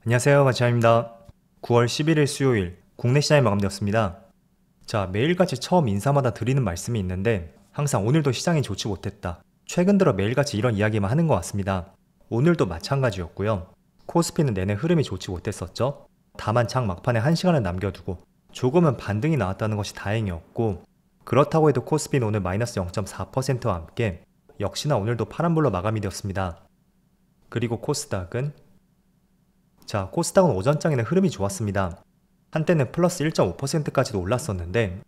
안녕하세요, 마치아입니다. 9월 11일 수요일 국내 시장이 마감되었습니다. 자, 매일같이 처음 인사마다 드리는 말씀이 있는데 항상 오늘도 시장이 좋지 못했다. 최근 들어 매일같이 이런 이야기만 하는 것 같습니다. 오늘도 마찬가지였고요. 코스피는 내내 흐름이 좋지 못했었죠. 다만 장 막판에 1시간을 남겨두고 조금은 반등이 나왔다는 것이 다행이었고, 그렇다고 해도 코스피는 오늘 마이너스 0.4%와 함께 역시나 오늘도 파란불로 마감이 되었습니다. 그리고 코스닥은 오전장에는 흐름이 좋았습니다. 한때는 플러스 1.5%까지도 올랐었는데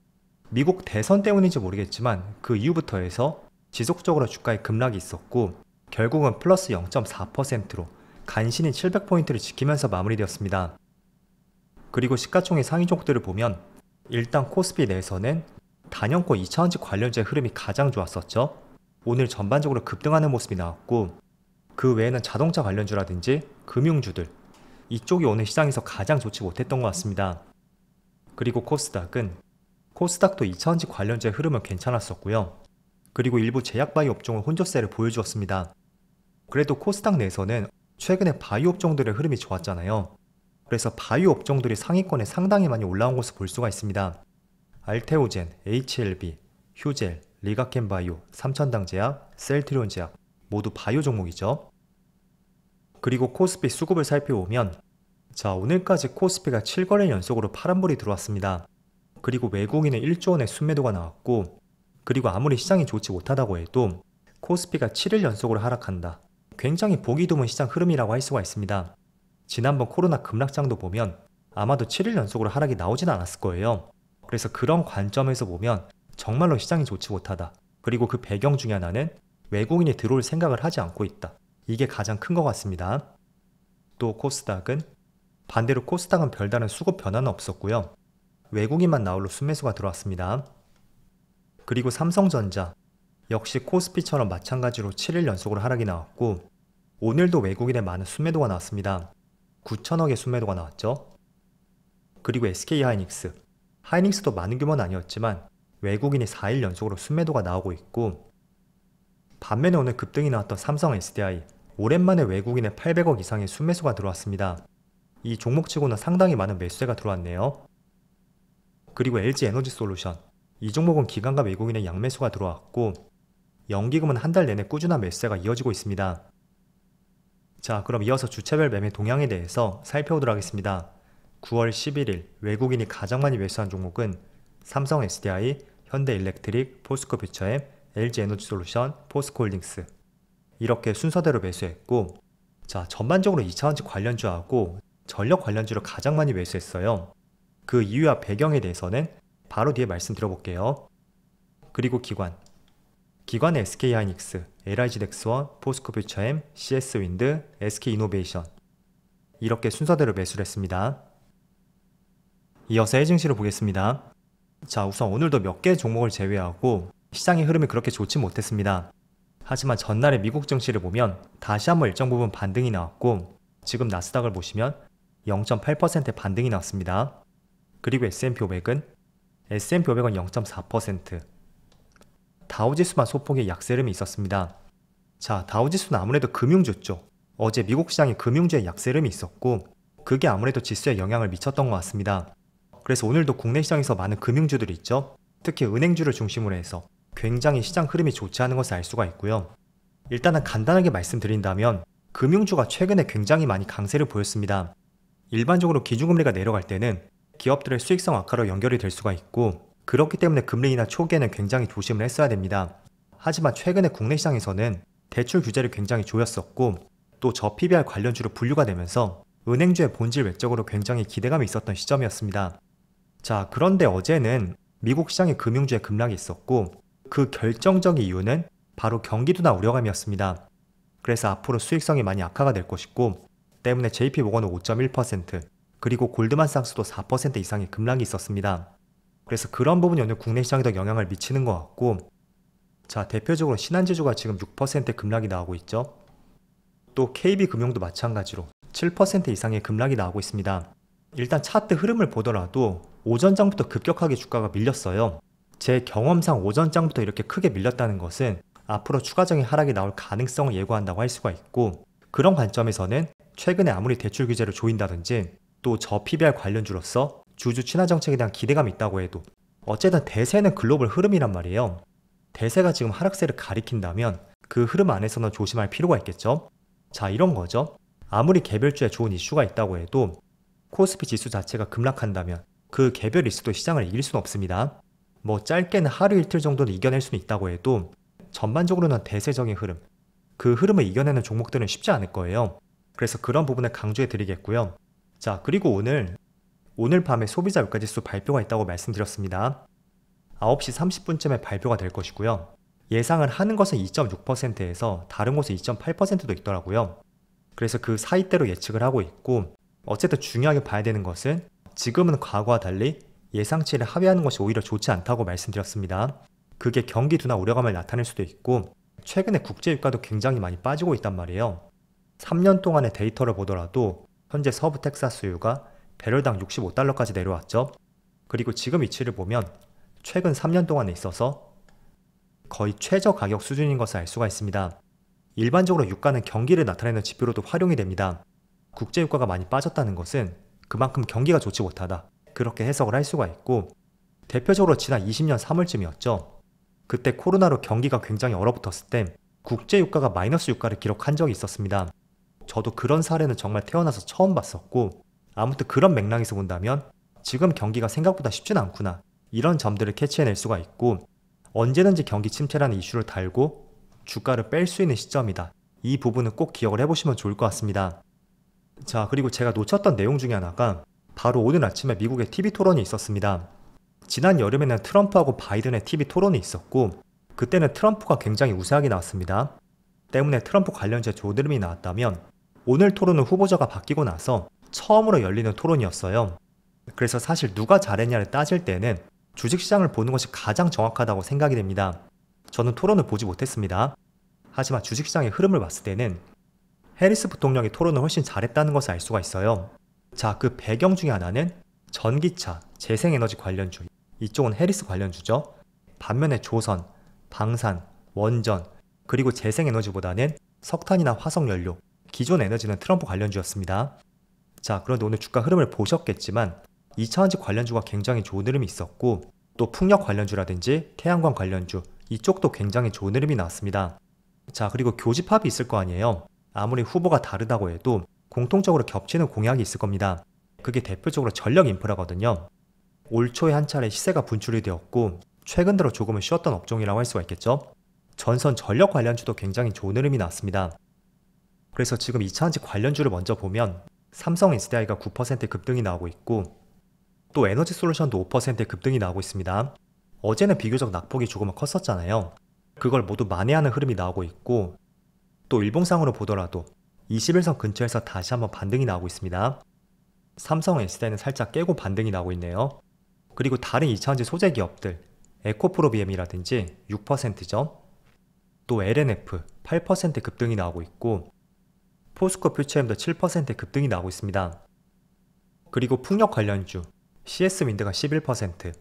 미국 대선 때문인지 모르겠지만 그 이후부터 해서 지속적으로 주가에 급락이 있었고 결국은 플러스 0.4%로 간신히 700포인트를 지키면서 마무리되었습니다. 그리고 시가총액 상위 종목들을 보면 일단 코스피 내에서는 단연코 2차원지 관련주의 흐름이 가장 좋았었죠. 오늘 전반적으로 급등하는 모습이 나왔고, 그 외에는 자동차 관련주라든지 금융주들, 이쪽이 오늘 시장에서 가장 좋지 못했던 것 같습니다. 그리고 코스닥도 2차원지 관련주의 흐름은 괜찮았었고요. 그리고 일부 제약바이오 업종은 혼조세를 보여주었습니다. 그래도 코스닥 내에서는 최근에 바이오 업종들의 흐름이 좋았잖아요. 그래서 바이오 업종들이 상위권에 상당히 많이 올라온 것을 볼 수가 있습니다. 알테오젠, HLB, 휴젤, 리가켄바이오, 삼천당제약, 셀트리온제약 모두 바이오 종목이죠. 그리고 코스피 수급을 살펴보면 오늘까지 코스피가 7거래 연속으로 파란불이 들어왔습니다. 그리고 외국인의 1조 원의 순매도가 나왔고, 그리고 아무리 시장이 좋지 못하다고 해도 코스피가 7일 연속으로 하락한다. 굉장히 보기 드문 시장 흐름이라고 할 수가 있습니다. 지난번 코로나 급락장도 보면 아마도 7일 연속으로 하락이 나오진 않았을 거예요. 그래서 그런 관점에서 보면 정말로 시장이 좋지 못하다. 그리고 그 배경 중에 하나는 외국인이 들어올 생각을 하지 않고 있다. 이게 가장 큰 것 같습니다. 또 반대로 코스닥은 별다른 수급 변화는 없었고요. 외국인만 나홀로 순매수가 들어왔습니다. 그리고 삼성전자 역시 코스피처럼 마찬가지로 7일 연속으로 하락이 나왔고, 오늘도 외국인의 많은 순매도가 나왔습니다. 9천억의 순매도가 나왔죠. 그리고 하이닉스도 많은 규모는 아니었지만 외국인이 4일 연속으로 순매도가 나오고 있고, 반면에 오늘 급등이 나왔던 삼성 SDI, 오랜만에 외국인의 800억 이상의 순매수가 들어왔습니다. 이 종목치고는 상당히 많은 매수세가 들어왔네요. 그리고 LG에너지솔루션, 이 종목은 기관과 외국인의 양매수가 들어왔고, 연기금은 한 달 내내 꾸준한 매수세가 이어지고 있습니다. 자, 그럼 이어서 주체별 매매 동향에 대해서 살펴보도록 하겠습니다. 9월 11일 외국인이 가장 많이 매수한 종목은 삼성 SDI, 현대일렉트릭, 포스코퓨처엠, LG에너지솔루션, 포스코홀딩스, 이렇게 순서대로 매수했고, 전반적으로 2차원지 관련주하고 전력 관련주를 가장 많이 매수했어요. 그 이유와 배경에 대해서는 바로 뒤에 말씀드려볼게요. 그리고 기관의 SK하이닉스, LIG넥스원, 포스코퓨처엠, CS윈드, SK이노베이션, 이렇게 순서대로 매수를 했습니다. 이어서 해증시를 보겠습니다. 우선 오늘도 몇 개의 종목을 제외하고 시장의 흐름이 그렇게 좋지 못했습니다. 하지만 전날의 미국 증시를 보면 다시 한번 일정 부분 반등이 나왔고, 지금 나스닥을 보시면 0.8%의 반등이 나왔습니다. 그리고 S&P500은 0.4%, 다우지수만 소폭의 약세름이 있었습니다. 다우지수는 아무래도 금융주죠. 어제 미국 시장이 금융주의 약세름이 있었고, 그게 아무래도 지수에 영향을 미쳤던 것 같습니다. 그래서 오늘도 국내 시장에서 많은 금융주들이 있죠. 특히 은행주를 중심으로 해서 굉장히 시장 흐름이 좋지 않은 것을 알 수가 있고요. 일단은 간단하게 말씀드린다면 금융주가 최근에 굉장히 많이 강세를 보였습니다. 일반적으로 기준금리가 내려갈 때는 기업들의 수익성 악화로 연결이 될 수가 있고, 그렇기 때문에 금리 인하 초기에는 굉장히 조심을 했어야 됩니다. 하지만 최근에 국내 시장에서는 대출 규제를 굉장히 조였었고, 또 저PBR 관련주로 분류가 되면서 은행주의 본질 외적으로 굉장히 기대감이 있었던 시점이었습니다. 그런데 어제는 미국 시장의 금융주의 급락이 있었고, 그 결정적인 이유는 바로 경기도나 우려감이었습니다. 그래서 앞으로 수익성이 많이 악화가 될 것이고, 때문에 JP모건은 5.1%, 그리고 골드만삭스도 4% 이상의 급락이 있었습니다. 그래서 그런 부분이 오늘 국내 시장에 더 영향을 미치는 것 같고, 대표적으로 신한지주가 지금 6% 급락이 나오고 있죠. 또 KB금융도 마찬가지로 7% 이상의 급락이 나오고 있습니다. 일단 차트 흐름을 보더라도 오전장부터 급격하게 주가가 밀렸어요. 제 경험상 오전장부터 이렇게 크게 밀렸다는 것은 앞으로 추가적인 하락이 나올 가능성을 예고한다고 할 수가 있고, 그런 관점에서는 최근에 아무리 대출 규제를 조인다든지 또 저PBR 관련주로서 주주 친화 정책에 대한 기대감이 있다고 해도 어쨌든 대세는 글로벌 흐름이란 말이에요. 대세가 지금 하락세를 가리킨다면 그 흐름 안에서는 조심할 필요가 있겠죠. 자, 이런 거죠. 아무리 개별주에 좋은 이슈가 있다고 해도 코스피 지수 자체가 급락한다면 그 개별 이슈도 시장을 이길 수는 없습니다. 뭐 짧게는 하루 이틀 정도는 이겨낼 수는 있다고 해도 전반적으로는 대세적인 흐름, 그 흐름을 이겨내는 종목들은 쉽지 않을 거예요. 그래서 그런 부분을 강조해 드리겠고요. 자, 그리고 오늘 밤에 소비자 물가지수 발표가 있다고 말씀드렸습니다. 9시 30분쯤에 발표가 될 것이고요. 예상을 하는 것은 2.6%에서 다른 곳은 2.8%도 있더라고요. 그래서 그 사이대로 예측을 하고 있고, 어쨌든 중요하게 봐야 되는 것은 지금은 과거와 달리 예상치를 하회하는 것이 오히려 좋지 않다고 말씀드렸습니다. 그게 경기 둔화 우려감을 나타낼 수도 있고, 최근에 국제유가도 굉장히 많이 빠지고 있단 말이에요. 3년 동안의 데이터를 보더라도 현재 서부 텍사스유가 배럴당 65달러까지 내려왔죠. 그리고 지금 위치를 보면 최근 3년 동안에 있어서 거의 최저 가격 수준인 것을 알 수가 있습니다. 일반적으로 유가는 경기를 나타내는 지표로도 활용이 됩니다. 국제유가가 많이 빠졌다는 것은 그만큼 경기가 좋지 못하다, 그렇게 해석을 할 수가 있고, 대표적으로 지난 20년 3월쯤이었죠. 그때 코로나로 경기가 굉장히 얼어붙었을 때 국제유가가 마이너스 유가를 기록한 적이 있었습니다. 저도 그런 사례는 정말 태어나서 처음 봤었고, 아무튼 그런 맥락에서 본다면 지금 경기가 생각보다 쉽진 않구나, 이런 점들을 캐치해낼 수가 있고, 언제든지 경기 침체라는 이슈를 달고 주가를 뺄 수 있는 시점이다, 이 부분은 꼭 기억을 해보시면 좋을 것 같습니다. 자, 그리고 제가 놓쳤던 내용 중에 하나가 바로 오늘 아침에 미국의 TV 토론이 있었습니다. 지난 여름에는 트럼프하고 바이든의 TV 토론이 있었고, 그때는 트럼프가 굉장히 우세하게 나왔습니다. 때문에 트럼프 관련주에 조드름이 나왔다면 오늘 토론은 후보자가 바뀌고 나서 처음으로 열리는 토론이었어요. 그래서 사실 누가 잘했냐를 따질 때는 주식시장을 보는 것이 가장 정확하다고 생각이 됩니다. 저는 토론을 보지 못했습니다. 하지만 주식시장의 흐름을 봤을 때는 해리스 부통령이 토론을 훨씬 잘했다는 것을 알 수가 있어요. 자, 그 배경 중에 하나는 전기차, 재생에너지 관련주, 이쪽은 해리스 관련주죠. 반면에 조선, 방산, 원전, 그리고 재생에너지보다는 석탄이나 화석연료, 기존 에너지는 트럼프 관련주였습니다. 자, 그런데 오늘 주가 흐름을 보셨겠지만 2차전지 관련주가 굉장히 좋은 흐름이 있었고, 또 풍력 관련주라든지 태양광 관련주, 이쪽도 굉장히 좋은 흐름이 나왔습니다. 자, 그리고 교집합이 있을 거 아니에요. 아무리 후보가 다르다고 해도 공통적으로 겹치는 공약이 있을 겁니다. 그게 대표적으로 전력 인프라거든요. 올 초에 한 차례 시세가 분출이 되었고, 최근 들어 조금은 쉬었던 업종이라고 할 수가 있겠죠. 전선 전력 관련주도 굉장히 좋은 흐름이 나왔습니다. 그래서 지금 2차전지 관련주를 먼저 보면 삼성 SDI가 9% 급등이 나오고 있고, 또 에너지 솔루션도 5% 급등이 나오고 있습니다. 어제는 비교적 낙폭이 조금은 컸었잖아요. 그걸 모두 만회하는 흐름이 나오고 있고, 또 일봉상으로 보더라도 21선 근처에서 다시 한번 반등이 나오고 있습니다. 삼성 SDI는 살짝 깨고 반등이 나오고 있네요. 그리고 다른 2차전지 소재 기업들, 에코프로비엠이라든지 6%죠. 또 LNF 8% 급등이 나오고 있고, 포스코 퓨처엠도 7% 급등이 나오고 있습니다. 그리고 풍력 관련주 CS윈드가 11%,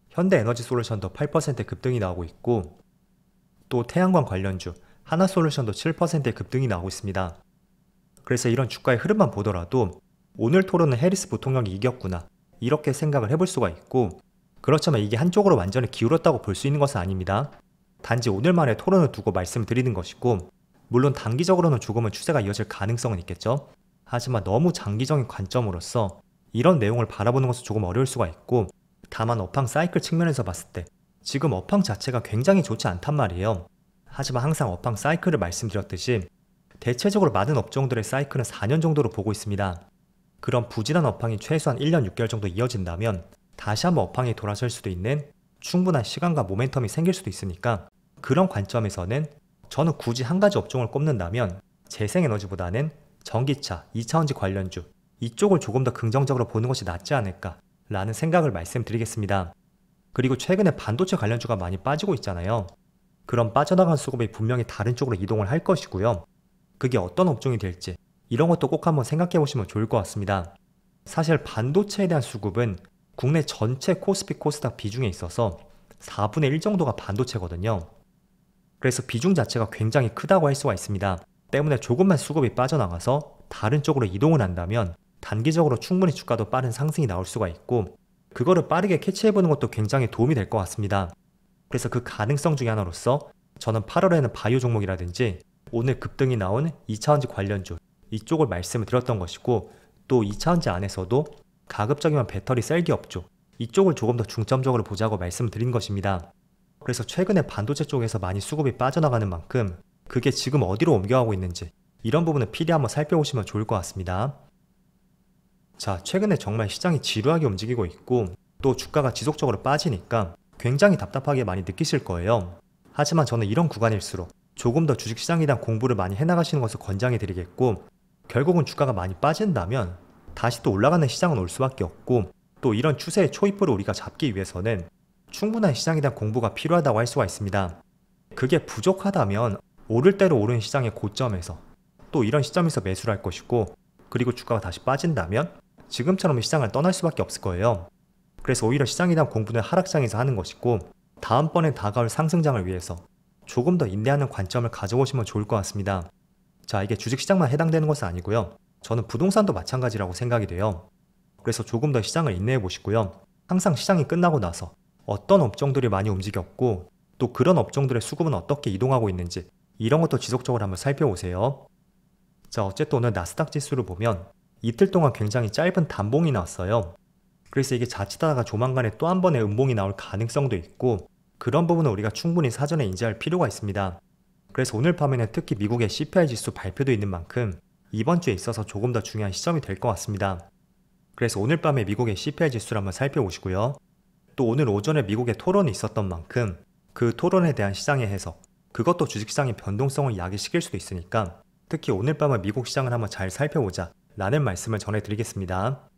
현대에너지솔루션도 8% 급등이 나오고 있고, 또 태양광 관련주 하나솔루션도 7% 급등이 나오고 있습니다. 그래서 이런 주가의 흐름만 보더라도 오늘 토론은 해리스 부통령이 이겼구나, 이렇게 생각을 해볼 수가 있고, 그렇지만 이게 한쪽으로 완전히 기울었다고 볼 수 있는 것은 아닙니다. 단지 오늘만의 토론을 두고 말씀을 드리는 것이고, 물론 단기적으로는 조금은 추세가 이어질 가능성은 있겠죠. 하지만 너무 장기적인 관점으로서 이런 내용을 바라보는 것은 조금 어려울 수가 있고, 다만 업황 사이클 측면에서 봤을 때 지금 업황 자체가 굉장히 좋지 않단 말이에요. 하지만 항상 업황 사이클을 말씀드렸듯이 대체적으로 많은 업종들의 사이클은 4년 정도로 보고 있습니다. 그런 부진한 업황이 최소한 1년 6개월 정도 이어진다면 다시 한번 업황이 돌아설 수도 있는 충분한 시간과 모멘텀이 생길 수도 있으니까, 그런 관점에서는 저는 굳이 한 가지 업종을 꼽는다면 재생에너지보다는 전기차, 2차전지 관련주, 이쪽을 조금 더 긍정적으로 보는 것이 낫지 않을까 라는 생각을 말씀드리겠습니다. 그리고 최근에 반도체 관련주가 많이 빠지고 있잖아요. 그럼 빠져나간 수급이 분명히 다른 쪽으로 이동을 할 것이고요. 그게 어떤 업종이 될지 이런 것도 꼭 한번 생각해 보시면 좋을 것 같습니다. 사실 반도체에 대한 수급은 국내 전체 코스피 코스닥 비중에 있어서 4분의 1 정도가 반도체거든요. 그래서 비중 자체가 굉장히 크다고 할 수가 있습니다. 때문에 조금만 수급이 빠져나가서 다른 쪽으로 이동을 한다면 단기적으로 충분히 주가도 빠른 상승이 나올 수가 있고, 그거를 빠르게 캐치해보는 것도 굉장히 도움이 될 것 같습니다. 그래서 그 가능성 중에 하나로서 저는 8월에는 바이오 종목이라든지 오늘 급등이 나온 2차전지 관련주 이쪽을 말씀을 드렸던 것이고, 또 2차전지 안에서도 가급적이면 배터리 셀기 업종 이쪽을 조금 더 중점적으로 보자고 말씀을 드린 것입니다. 그래서 최근에 반도체 쪽에서 많이 수급이 빠져나가는 만큼 그게 지금 어디로 옮겨가고 있는지 이런 부분을 필히 한번 살펴보시면 좋을 것 같습니다. 자, 최근에 정말 시장이 지루하게 움직이고 있고 또 주가가 지속적으로 빠지니까 굉장히 답답하게 많이 느끼실 거예요. 하지만 저는 이런 구간일수록 조금 더 주식시장에 대한 공부를 많이 해나가시는 것을 권장해 드리겠고, 결국은 주가가 많이 빠진다면 다시 또 올라가는 시장은 올 수밖에 없고, 또 이런 추세의 초입부를 우리가 잡기 위해서는 충분한 시장에 대한 공부가 필요하다고 할 수가 있습니다. 그게 부족하다면 오를 대로 오른 시장의 고점에서 또 이런 시점에서 매수를 할 것이고, 그리고 주가가 다시 빠진다면 지금처럼 시장을 떠날 수밖에 없을 거예요. 그래서 오히려 시장에 대한 공부는 하락장에서 하는 것이고, 다음번에 다가올 상승장을 위해서 조금 더 인내하는 관점을 가져보시면 좋을 것 같습니다. 자, 이게 주식시장만 해당되는 것은 아니고요. 저는 부동산도 마찬가지라고 생각이 돼요. 그래서 조금 더 시장을 인내해 보시고요. 항상 시장이 끝나고 나서 어떤 업종들이 많이 움직였고 또 그런 업종들의 수급은 어떻게 이동하고 있는지 이런 것도 지속적으로 한번 살펴보세요. 자, 어쨌든 오늘 나스닥 지수를 보면 이틀 동안 굉장히 짧은 단봉이 나왔어요. 그래서 이게 자칫하다가 조만간에 또 한 번의 음봉이 나올 가능성도 있고, 그런 부분은 우리가 충분히 사전에 인지할 필요가 있습니다. 그래서 오늘 밤에는 특히 미국의 CPI 지수 발표도 있는 만큼 이번 주에 있어서 조금 더 중요한 시점이 될 것 같습니다. 그래서 오늘 밤에 미국의 CPI 지수를 한번 살펴보시고요. 또 오늘 오전에 미국의 토론이 있었던 만큼 그 토론에 대한 시장의 해석, 그것도 주식시장의 변동성을 야기시킬 수도 있으니까 특히 오늘 밤은 미국 시장을 한번 잘 살펴보자 라는 말씀을 전해드리겠습니다.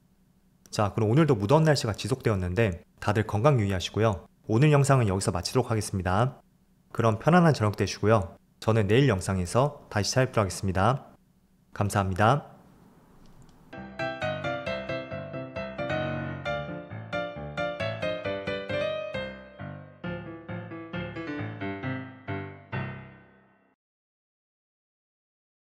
자, 그럼 오늘도 무더운 날씨가 지속되었는데 다들 건강 유의하시고요. 오늘 영상은 여기서 마치도록 하겠습니다. 그럼 편안한 저녁 되시고요. 저는 내일 영상에서 다시 찾아뵙도록 하겠습니다. 감사합니다.